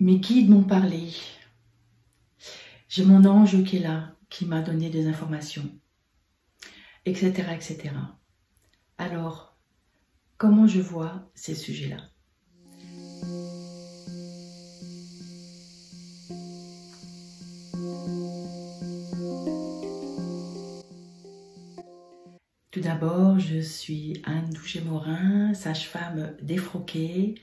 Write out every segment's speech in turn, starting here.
Mes guides m'ont parlé. J'ai mon ange qui est là, qui m'a donné des informations, etc., etc. Alors, comment je vois ces sujets-là? Tout d'abord, je suis Anne Douchet-Morin, sage-femme défroquée,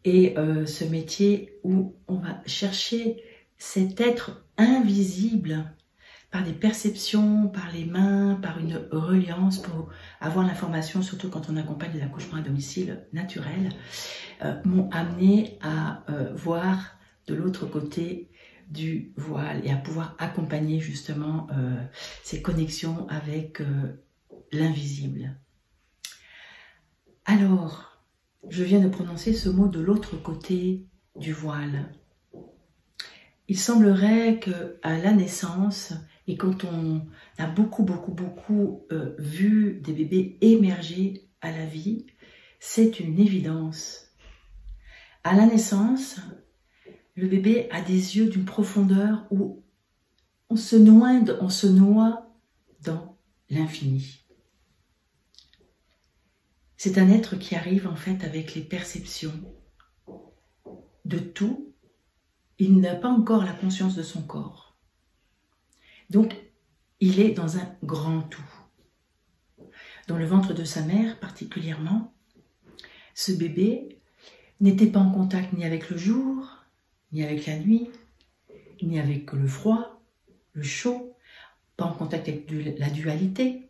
et ce métier où on va chercher cet être invisible par des perceptions, par les mains, par une reliance pour avoir l'information, surtout quand on accompagne des accouchements à domicile naturel, m'ont amené à voir de l'autre côté du voile et à pouvoir accompagner justement ces connexions avec l'invisible. Alors, je viens de prononcer ce mot de l'autre côté du voile. Il semblerait qu'à la naissance, et quand on a beaucoup vu des bébés émerger à la vie, c'est une évidence. À la naissance, le bébé a des yeux d'une profondeur où on se noie dans l'infini. C'est un être qui arrive en fait avec les perceptions de tout. Il n'a pas encore la conscience de son corps. Donc, il est dans un grand tout. Dans le ventre de sa mère particulièrement, ce bébé n'était pas en contact ni avec le jour, ni avec la nuit, ni avec le froid, le chaud, pas en contact avec la dualité.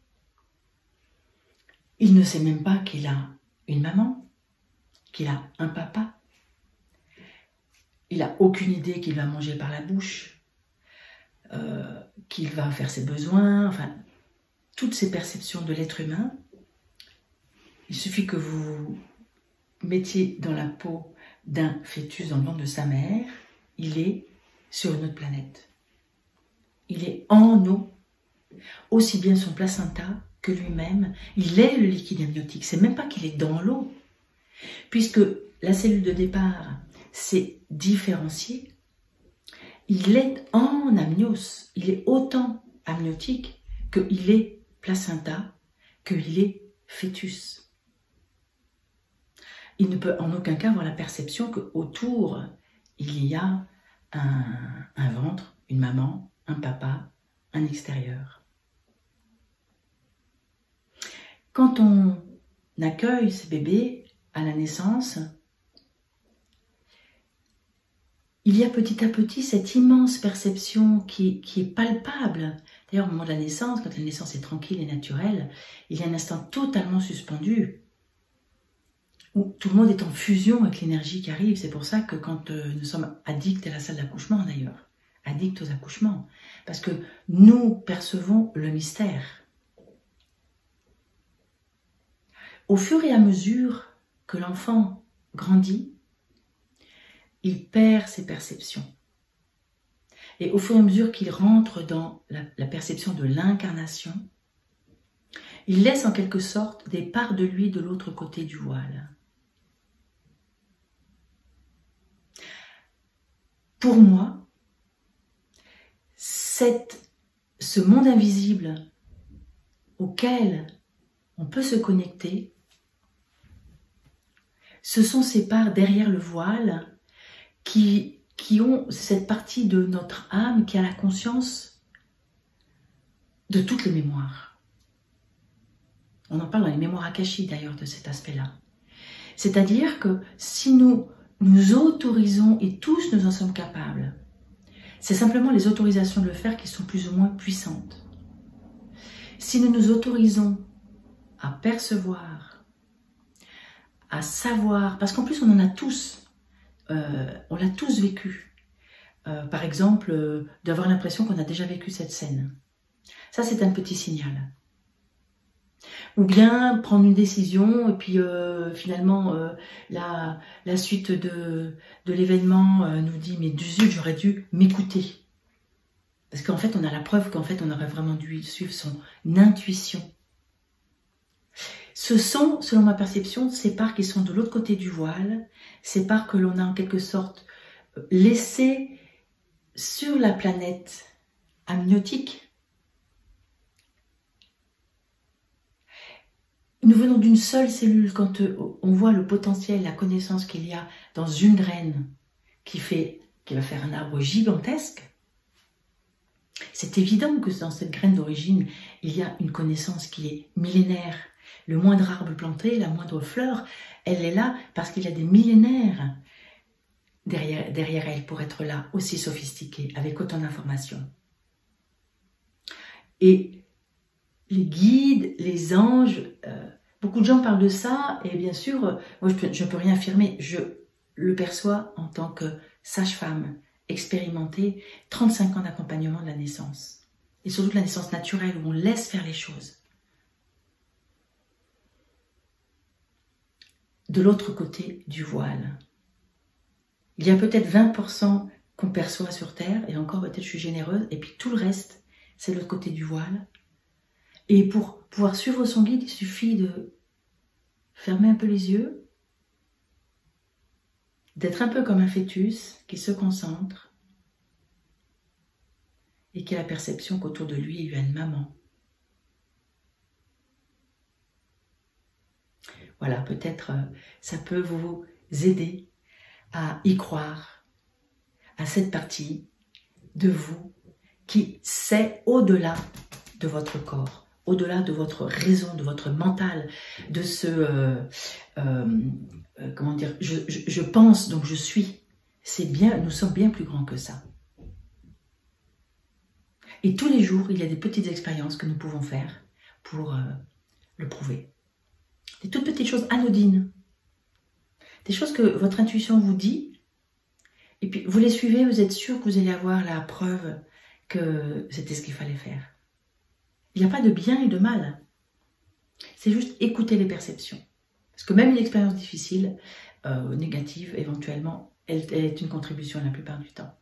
Il ne sait même pas qu'il a une maman, qu'il a un papa. Il n'a aucune idée qu'il va manger par la bouche, qu'il va faire ses besoins, enfin, toutes ces perceptions de l'être humain. Il suffit que vous mettiez dans la peau d'un fœtus dans le ventre de sa mère, il est sur une autre planète. Il est en eau, aussi bien son placenta que lui-même. Il est le liquide amniotique, c'est même pas qu'il est dans l'eau, puisque la cellule de départ s'est différenciée. Il est en amnios, il est autant amniotique qu'il est placenta, qu'il est fœtus. Il ne peut en aucun cas avoir la perception qu'autour, il y a un ventre, une maman, un papa, un extérieur. Quand on accueille ce bébé à la naissance, il y a petit à petit cette immense perception qui est palpable. D'ailleurs, au moment de la naissance, quand la naissance est tranquille et naturelle, il y a un instant totalement suspendu, où tout le monde est en fusion avec l'énergie qui arrive. C'est pour ça que quand nous sommes addicts à la salle d'accouchement d'ailleurs, addicts aux accouchements, parce que nous percevons le mystère. Au fur et à mesure que l'enfant grandit, il perd ses perceptions. Et au fur et à mesure qu'il rentre dans la perception de l'incarnation, il laisse en quelque sorte des parts de lui de l'autre côté du voile. Pour moi, ce monde invisible auquel on peut se connecter, ce sont ces parts derrière le voile qui ont cette partie de notre âme qui a la conscience de toutes les mémoires. On en parle dans les mémoires akashiques d'ailleurs de cet aspect-là. C'est-à-dire que si nous nous autorisons, et tous nous en sommes capables, c'est simplement les autorisations de le faire qui sont plus ou moins puissantes. Si nous nous autorisons à percevoir, à savoir, parce qu'en plus on en a tous, on l'a tous vécu. Par exemple, d'avoir l'impression qu'on a déjà vécu cette scène. Ça, c'est un petit signal. Ou bien prendre une décision et puis finalement la suite de l'événement nous dit mais du zut, j'aurais dû m'écouter. Parce qu'en fait, on a la preuve qu'en fait, on aurait vraiment dû suivre son intuition. Ce sont, selon ma perception, ces parts qui sont de l'autre côté du voile, ces parts que l'on a en quelque sorte laissé sur la planète amniotique. Nous venons d'une seule cellule. Quand on voit le potentiel, la connaissance qu'il y a dans une graine qui va faire un arbre gigantesque, c'est évident que dans cette graine d'origine, il y a une connaissance qui est millénaire. Le moindre arbre planté, la moindre fleur, elle est là parce qu'il y a des millénaires derrière elle pour être là, aussi sophistiquée, avec autant d'informations. Et les guides, les anges, beaucoup de gens parlent de ça, et bien sûr, moi je ne peux rien affirmer, je le perçois en tant que sage-femme expérimentée, 35 ans d'accompagnement de la naissance, et surtout de la naissance naturelle où on laisse faire les choses. De l'autre côté du voile, il y a peut-être 20% qu'on perçoit sur Terre, et encore peut-être je suis généreuse, et puis tout le reste, c'est l'autre côté du voile. Et pour pouvoir suivre son guide, il suffit de fermer un peu les yeux, d'être un peu comme un fœtus qui se concentre et qui a la perception qu'autour de lui, il y a une maman. Voilà, peut-être ça peut vous aider à y croire, à cette partie de vous qui sait au-delà de votre corps, au-delà de votre raison, de votre mental, de ce, comment dire, je pense donc je suis. C'est bien, nous sommes bien plus grands que ça. Et tous les jours, il y a des petites expériences que nous pouvons faire pour le prouver. Des toutes petites choses anodines. Des choses que votre intuition vous dit, et puis vous les suivez, vous êtes sûr que vous allez avoir la preuve que c'était ce qu'il fallait faire. Il n'y a pas de bien et de mal. C'est juste écouter les perceptions. Parce que même une expérience difficile, négative éventuellement, elle est une contribution la plupart du temps.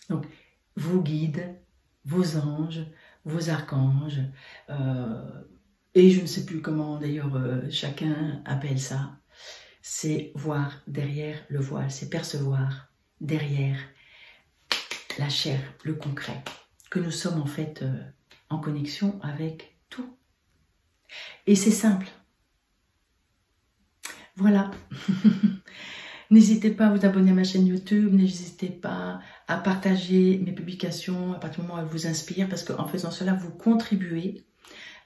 Donc, vos guides, vos anges, vos archanges, et je ne sais plus comment d'ailleurs chacun appelle ça, c'est voir derrière le voile, c'est percevoir derrière la chair, le concret, que nous sommes en fait en connexion avec tout. Et c'est simple. Voilà. N'hésitez pas à vous abonner à ma chaîne YouTube, n'hésitez pas à partager mes publications à partir du moment où elles vous inspirent, parce qu'en faisant cela, vous contribuez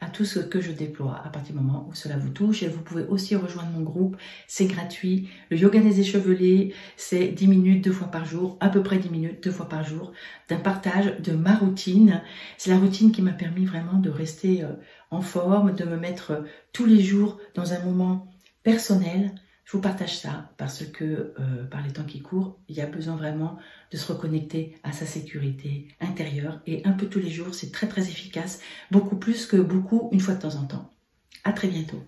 à tout ce que je déploie à partir du moment où cela vous touche. Et vous pouvez aussi rejoindre mon groupe, c'est gratuit. Le yoga des échevelés, c'est 10 minutes 2 fois par jour, à peu près 10 minutes 2 fois par jour, d'un partage de ma routine. C'est la routine qui m'a permis vraiment de rester en forme, de me mettre tous les jours dans un moment personnel. Je vous partage ça parce que par les temps qui courent, il y a besoin vraiment de se reconnecter à sa sécurité intérieure, et un peu tous les jours, c'est très très efficace, beaucoup plus que beaucoup une fois de temps en temps. À très bientôt.